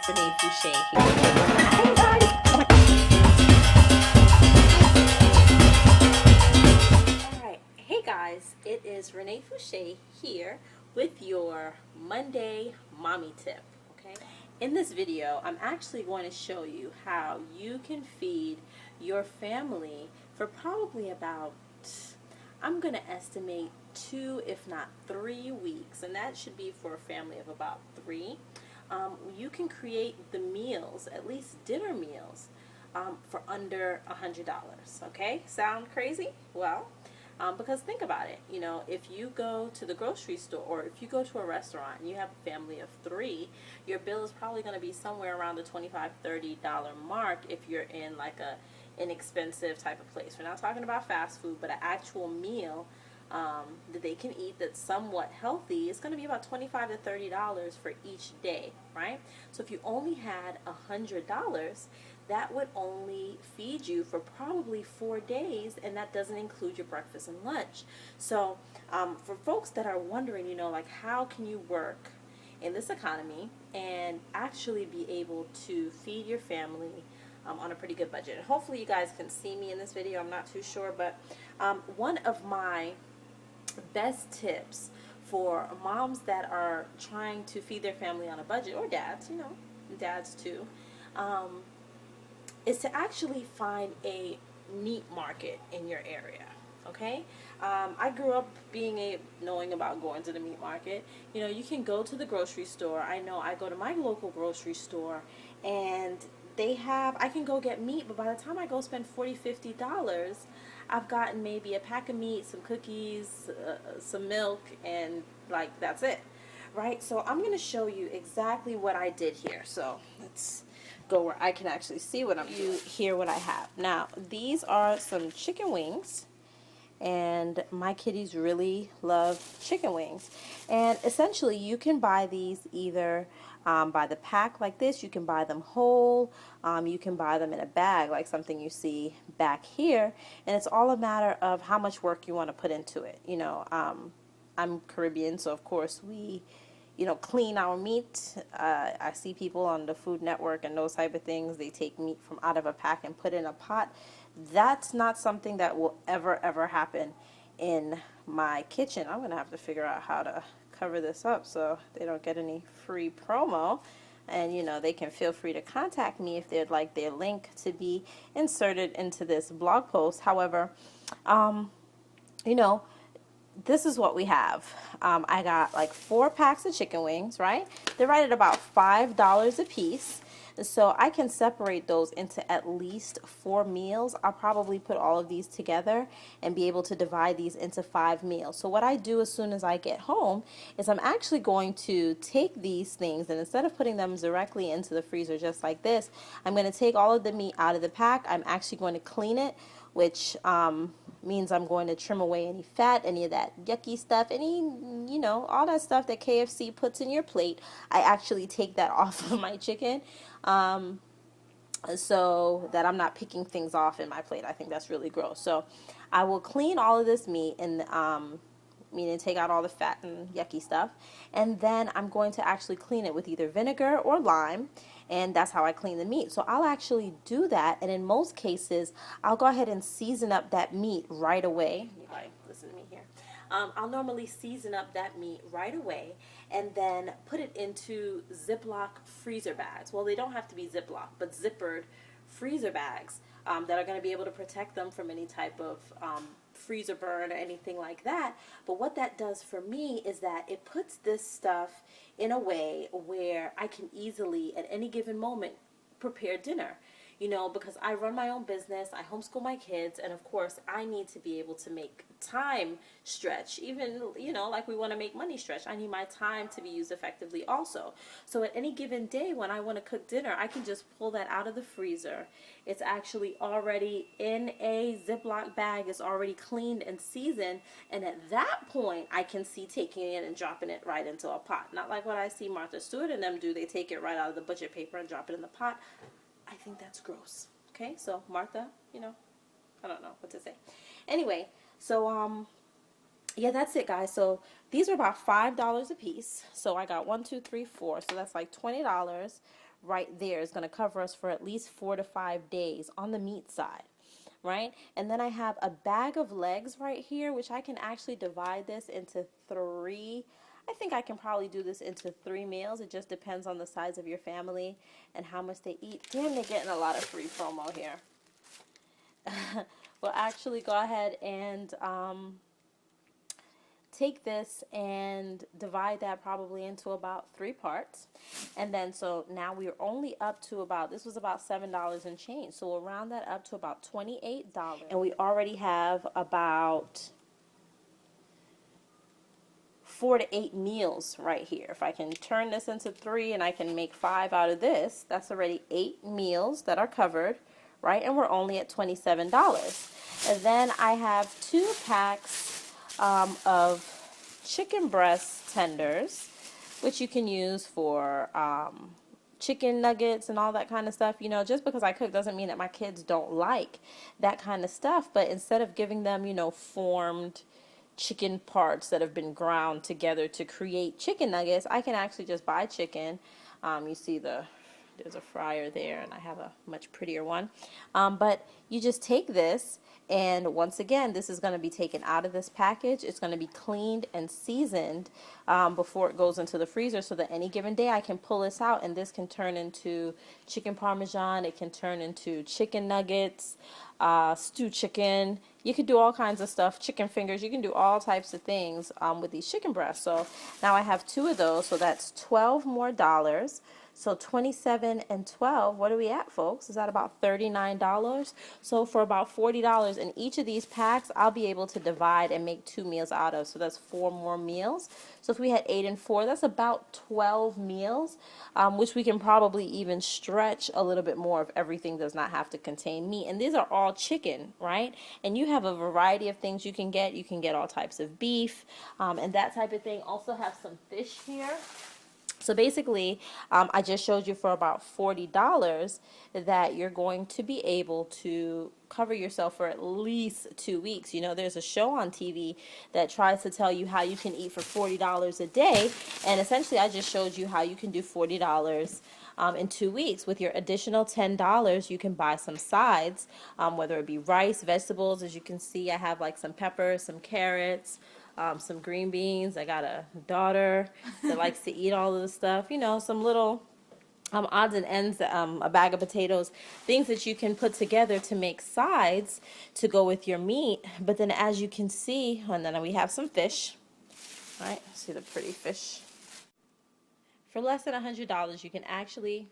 Renee Fouché here. Hey guys! Alright, hey guys, it is Renee Fouché here with your Monday Mommy Tip. Okay? In this video, I'm actually going to show you how you can feed your family for probably about, I'm going to estimate 2 if not 3 weeks, and that should be for a family of about 3. You can create the meals, at least dinner meals, for under $100. Okay, sound crazy? Well, because think about it, you know, if you go to the grocery store or if you go to a restaurant and you have a family of 3, your bill is probably going to be somewhere around the $25-$30 mark if you're in like a inexpensive type of place. We're not talking about fast food, but an actual meal that they can eat that's somewhat healthy is going to be about $25 to $30 for each day, right? So if you only had $100, that would only feed you for probably 4 days, and that doesn't include your breakfast and lunch. So for folks that are wondering, you know, like how can you work in this economy and actually be able to feed your family on a pretty good budget. And hopefully you guys can see me in this video. I'm not too sure, but one of my best tips for moms that are trying to feed their family on a budget, or dads, you know, dads too, is to actually find a meat market in your area. Okay, I grew up knowing about going to the meat market. You know, you can go to the grocery store. I know I go to my local grocery store, and I can go get meat, but by the time I go spend $40-$50, I've gotten maybe a pack of meat, some cookies, some milk, and like that's it, right? So I'm going to show you exactly what I did here. So let's go where I can actually see what I'm doing. You hear what I have. Now, these are some chicken wings, and my kitties really love chicken wings. And essentially, you can buy these either by the pack like this. You can buy them whole. You can buy them in a bag like something you see back here. And it's all a matter of how much work you want to put into it. You know, I'm Caribbean, so of course we, you know, clean our meat. I see people on the Food Network and those type of things. They take meat from out of a pack and put it in a pot. That's not something that will ever happen in my kitchen. I'm gonna have to figure out how to cover this up so they don't get any free promo. And you know, they can feel free to contact me if they'd like their link to be inserted into this blog post. However, you know, this is what we have. I got like 4 packs of chicken wings, right? They're right at about $5 a piece. So I can separate those into at least 4 meals. I'll probably put all of these together and be able to divide these into 5 meals. So what I do as soon as I get home is I'm actually going to take these things, and instead of putting them directly into the freezer just like this, I'm going to take all of the meat out of the pack. I'm actually going to clean it, which means I'm going to trim away any fat, any of that yucky stuff, any, you know, all that stuff that KFC puts in your plate. I actually take that off of my chicken so that I'm not picking things off in my plate. I think that's really gross. So I will clean all of this meat and meaning take out all the fat and yucky stuff, and then I'm going to actually clean it with either vinegar or lime, and that's how I clean the meat. So I'll actually do that, and in most cases I'll go ahead and season up that meat right away. You guys listen to me here. I'll normally season up that meat right away and then put it into Ziploc freezer bags. Well, they don't have to be Ziploc, but zippered freezer bags that are going to be able to protect them from any type of freezer burn or anything like that. But what that does for me is that it puts this stuff in a way where I can easily at any given moment prepare dinner. You know, because I run my own business, I homeschool my kids, and of course I need to be able to make time stretch. Even, you know, like we want to make money stretch, I need my time to be used effectively also. So at any given day when I want to cook dinner, I can just pull that out of the freezer. It's actually already in a Ziploc bag, it's already cleaned and seasoned, and at that point I can see taking it and dropping it right into a pot. Not like what I see Martha Stewart and them do. They take it right out of the butcher paper and drop it in the pot. I think that's gross. Okay, so Martha, you know, I don't know what to say. Anyway, so yeah, that's it, guys. So these are about $5 a piece. So I got 1, 2, 3, 4. So that's like $20 right there is going to cover us for at least 4 to 5 days on the meat side. Right? And then I have a bag of legs right here, which I can actually divide this into three. I think I can probably do this into 3 meals. It just depends on the size of your family and how much they eat. Damn, they're getting a lot of free promo here. We'll actually go ahead and take this and divide that probably into about 3 parts. And then so now we're only up to about, this was about $7 and change. So we'll round that up to about $28. And we already have about 4 to 8 meals right here. If I can turn this into 3 and I can make 5 out of this, that's already 8 meals that are covered, right? And we're only at $27. And then I have 2 packs of chicken breast tenders, which you can use for chicken nuggets and all that kind of stuff. You know, just because I cook doesn't mean that my kids don't like that kind of stuff. But instead of giving them, you know, formed chicken parts that have been ground together to create chicken nuggets, I can actually just buy chicken. You see there's a fryer there, and I have a much prettier one. But you just take this, and once again, this is going to be taken out of this package. It's going to be cleaned and seasoned before it goes into the freezer, so that any given day I can pull this out, and this can turn into chicken parmesan. It can turn into chicken nuggets, stewed chicken. You could do all kinds of stuff, chicken fingers. You can do all types of things with these chicken breasts. So now I have 2 of those, so that's $12 more. So 27 and 12, what are we at, folks? Is that about $39? So for about $40 in each of these packs, I'll be able to divide and make 2 meals out of. So that's 4 more meals. So if we had 8 and 4, that's about 12 meals, which we can probably even stretch a little bit more if everything does not have to contain meat. And these are all chicken, right? And you have a variety of things you can get. You can get all types of beef and that type of thing. Also have some fish here. So basically, I just showed you for about $40 that you're going to be able to cover yourself for at least 2 weeks. You know, there's a show on TV that tries to tell you how you can eat for $40 a day. And essentially, I just showed you how you can do $40 in 2 weeks. With your additional $10, you can buy some sides, whether it be rice, vegetables. As you can see, I have like some peppers, some carrots, some green beans. I got a daughter that likes to eat all of the stuff. You know, some little odds and ends, a bag of potatoes, things that you can put together to make sides to go with your meat. But then as you can see, and then we have some fish. All right, see the pretty fish. For less than $100, you can actually